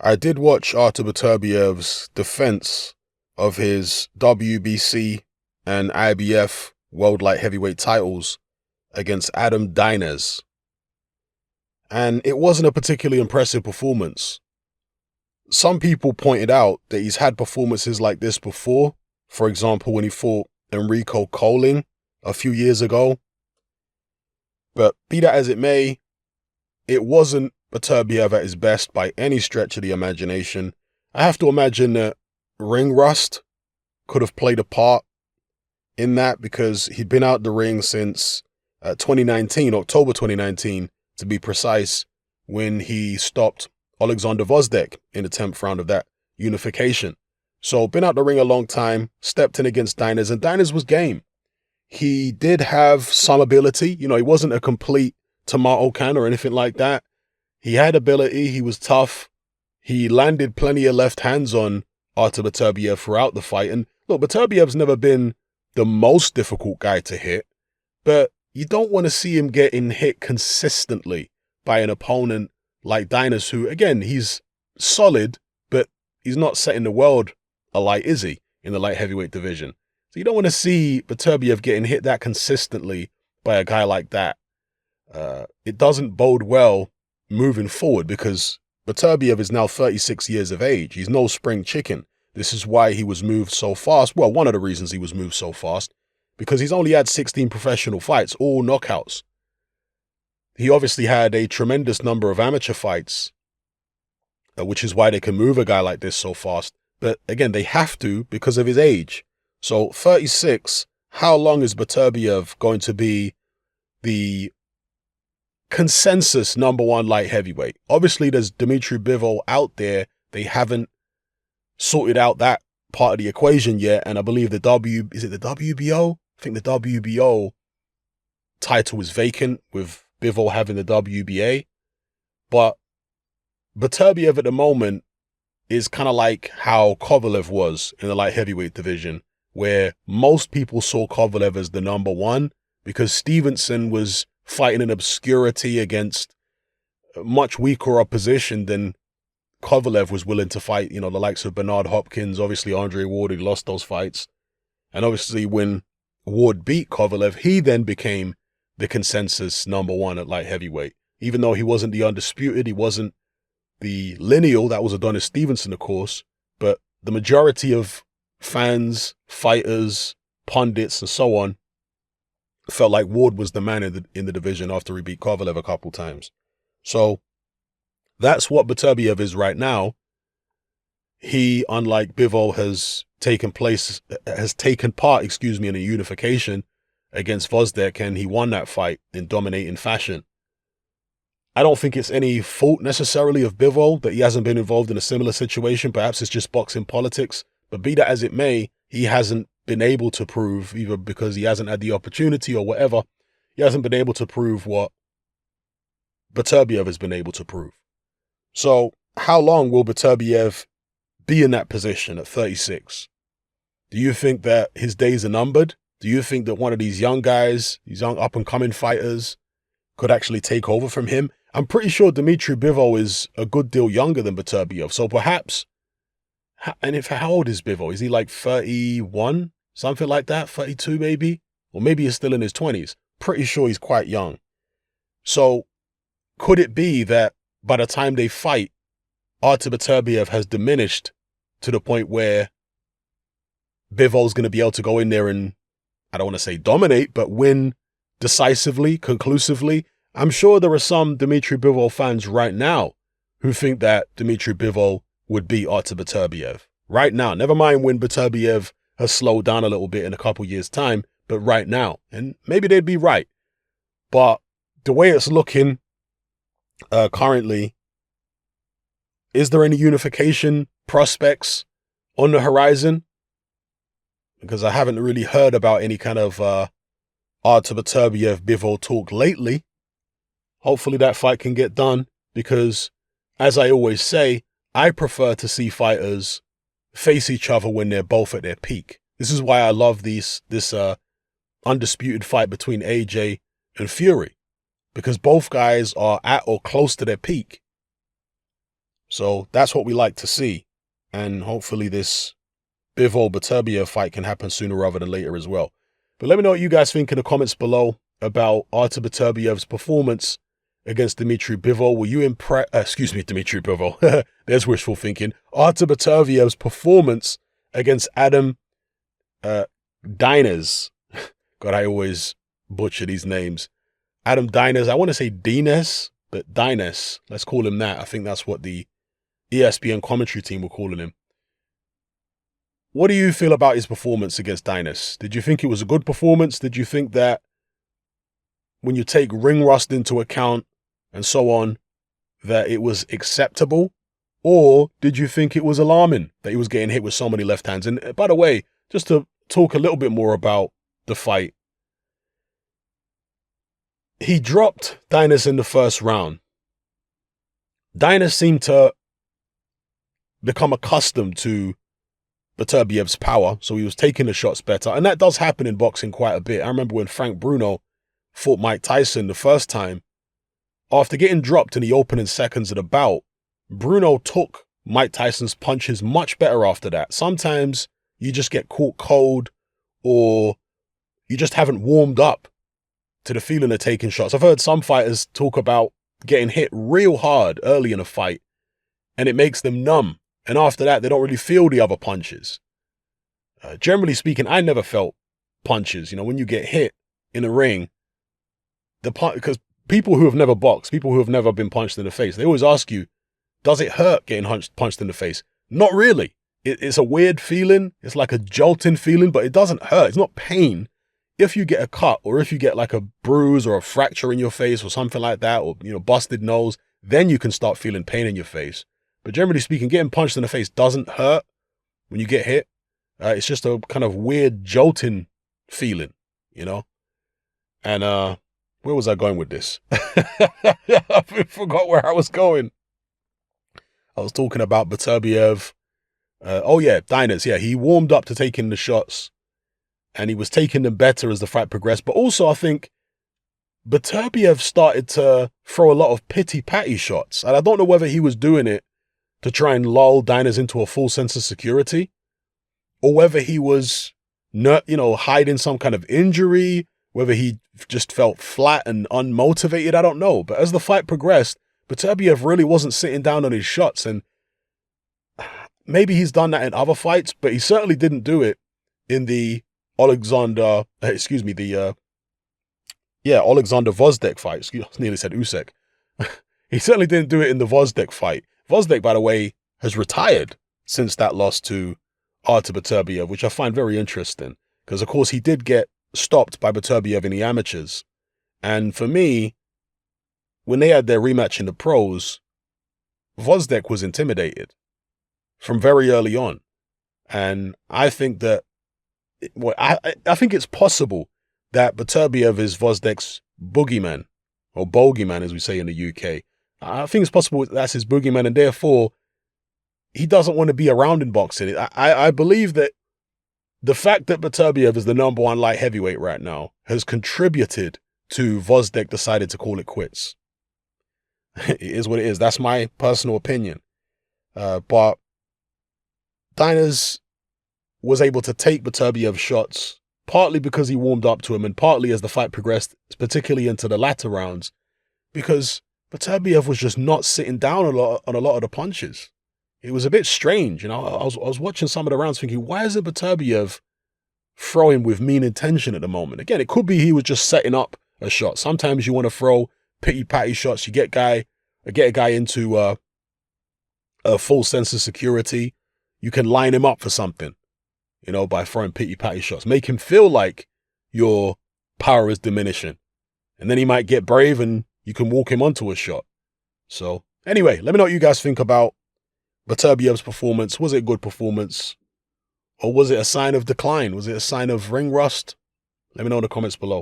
I did watch Artur Beterbiev's defense of his WBC and IBF World Light Heavyweight titles against Deines, and it wasn't a particularly impressive performance. Some people pointed out that he's had performances like this before, for example, when he fought Enrico Colling a few years ago. But be that as it may, it wasn't Beterbiev at his best by any stretch of the imagination. I have to imagine that ring rust could have played a part in that, because he'd been out the ring since 2019, October 2019, to be precise, when he stopped Alexander Vozdek in the 10th round of that unification. So been out the ring a long time, stepped in against Deines, and Deines was game. He did have some ability. He wasn't a complete tomato can or anything like that. He had ability. He was tough. He landed plenty of left hands on Artur Beterbiev throughout the fight. And look, Beterbiev's never been the most difficult guy to hit, but you don't want to see him getting hit consistently by an opponent like Deines, who, again, he's solid, but he's not setting the world alight, is he, in the light heavyweight division? So you don't want to see Beterbiev getting hit that consistently by a guy like that. It doesn't bode well moving forward, because Beterbiev is now 36 years of age. He's no spring chicken. This is why he was moved so fast. Well, one of the reasons he was moved so fast, because he's only had 16 professional fights, all knockouts. He obviously had a tremendous number of amateur fights, which is why they can move a guy like this so fast. But again, they have to because of his age. So 36, how long is Beterbiev going to be the consensus #1 light heavyweight? Obviously, there's Dmitry Bivol out there. They haven't sorted out that part of the equation yet. And I believe the WBO? I think the WBO title is vacant, with Bivol having the WBA. But Beterbiev at the moment is kind of like how Kovalev was in the light heavyweight division, where most people saw Kovalev as the #1 because Stevenson was fighting in obscurity against much weaker opposition than Kovalev was willing to fight. The likes of Bernard Hopkins, obviously Andre Ward, who lost those fights. And obviously when Ward beat Kovalev, he then became the consensus #1 at light heavyweight. Even though he wasn't the undisputed, he wasn't the lineal, that was Adonis Stevenson, of course, but the majority of fans, fighters, pundits, and so on felt like Ward was the man in the division after he beat Kovalev a couple times. So that's what Beterbiev is right now. He, unlike Bivol, has taken part, in a unification against Vozdek, and he won that fight in dominating fashion. I don't think it's any fault necessarily of Bivol that he hasn't been involved in a similar situation. Perhaps it's just boxing politics, but be that as it may, he hasn't been able to prove, either because he hasn't had the opportunity or whatever, he hasn't been able to prove what Beterbiev has been able to prove. So how long will Beterbiev be in that position at 36? Do you think that his days are numbered? Do you think that one of these young guys, these young up-and-coming fighters, could actually take over from him? I'm pretty sure Dmitry Bivol is a good deal younger than Beterbiev, so perhaps, and how old is Bivol? Is he like 31? Something like that? 32 maybe? Or maybe he's still in his 20s. Pretty sure he's quite young. So could it be that by the time they fight, Artur Beterbiev has diminished to the point where Bivol's going to be able to go in there and, I don't want to say dominate, but win decisively, conclusively? I'm sure there are some Dmitry Bivol fans right now who think that Dmitry Bivol would beat Artur Beterbiev. Right now. Never mind when Beterbiev has slowed down a little bit in a couple years' time, but right now. And maybe they'd be right. But the way it's looking currently, is there any unification prospects on the horizon? Because I haven't really heard about any kind of Artur Beterbiev Bivol talk lately. Hopefully that fight can get done, because, as I always say, I prefer to see fighters face each other when they're both at their peak. This is why I love this undisputed fight between AJ and Fury, because both guys are at or close to their peak. So that's what we like to see. And hopefully this Bivol Beterbiev fight can happen sooner rather than later as well. But let me know what you guys think in the comments below about Artur Beterbiev's performance against Dmitry Bivol. Were you impressed? Dmitry Bivol. There's wishful thinking. Artur Beterbiev's performance against Adam Deines. God, I always butcher these names. Adam Deines. I want to say Deines, but Deines. Let's call him that. I think that's what the ESPN commentary team were calling him. What do you feel about his performance against Deines? Did you think it was a good performance? Did you think that when you take ring rust into account and so on, that it was acceptable? Or did you think it was alarming that he was getting hit with so many left hands? And by the way, just to talk a little bit more about the fight, he dropped Deines in the first round. Deines seemed to become accustomed to Beterbiev's power, so he was taking the shots better. And that does happen in boxing quite a bit. I remember when Frank Bruno fought Mike Tyson the first time, after getting dropped in the opening seconds of the bout, Bruno took Mike Tyson's punches much better after that. Sometimes you just get caught cold, or you just haven't warmed up to the feeling of taking shots. I've heard some fighters talk about getting hit real hard early in a fight, and it makes them numb. And after that, they don't really feel the other punches. Generally speaking, I never felt punches. You know, when you get hit in a ring, because people who have never boxed, people who have never been punched in the face, they always ask you, does it hurt getting punched in the face? Not really. It's a weird feeling. It's like a jolting feeling, but it doesn't hurt. It's not pain. If you get a cut, or if you get like a bruise or a fracture in your face or something like that, or, you know, busted nose, then you can start feeling pain in your face. But generally speaking, getting punched in the face doesn't hurt when you get hit. It's just a kind of weird jolting feeling, you know? And where was I going with this? I forgot where I was going. I was talking about Beterbiev. Deines. Yeah, he warmed up to taking the shots, and he was taking them better as the fight progressed. But also, I think Beterbiev started to throw a lot of pity-patty shots. And I don't know whether he was doing it to try and lull Deines into a full sense of security, or whether he was, hiding some kind of injury, whether he just felt flat and unmotivated. I don't know. But as the fight progressed, Beterbiev really wasn't sitting down on his shots. And maybe he's done that in other fights, but he certainly didn't do it in the Alexander Gvozdyk fight. I nearly said Usyk. He certainly didn't do it in the Gvozdyk fight. Gvozdyk, by the way, has retired since that loss to Artur Beterbiev, which I find very interesting, because, of course, he did get stopped by Beterbiev in the amateurs. And for me, when they had their rematch in the pros, Gvozdyk was intimidated from very early on. And I think that, I think it's possible that Beterbiev is Gvozdyk's boogeyman, or bogeyman, as we say in the UK. I think it's possible that's his boogeyman, and therefore he doesn't want to be around in boxing. I believe that the fact that Beterbiev is the #1 light heavyweight right now has contributed to Gvozdyk decided to call it quits. It is what it is. That's my personal opinion. But Deines was able to take Beterbiev's shots, partly because he warmed up to him, and partly as the fight progressed, particularly into the latter rounds, because Beterbiev was just not sitting down on a lot of the punches. It was a bit strange. I was watching some of the rounds thinking, why isn't Beterbiev throwing with mean intention at the moment? Again, it could be he was just setting up a shot. Sometimes you want to throw pity-patty shots. You get a guy into a full sense of security. You can line him up for something, by throwing pity-patty shots. Make him feel like your power is diminishing. And then he might get brave and you can walk him onto a shot. So anyway, let me know what you guys think about Beterbiev's performance. Was it a good performance? Or was it a sign of decline? Was it a sign of ring rust? Let me know in the comments below.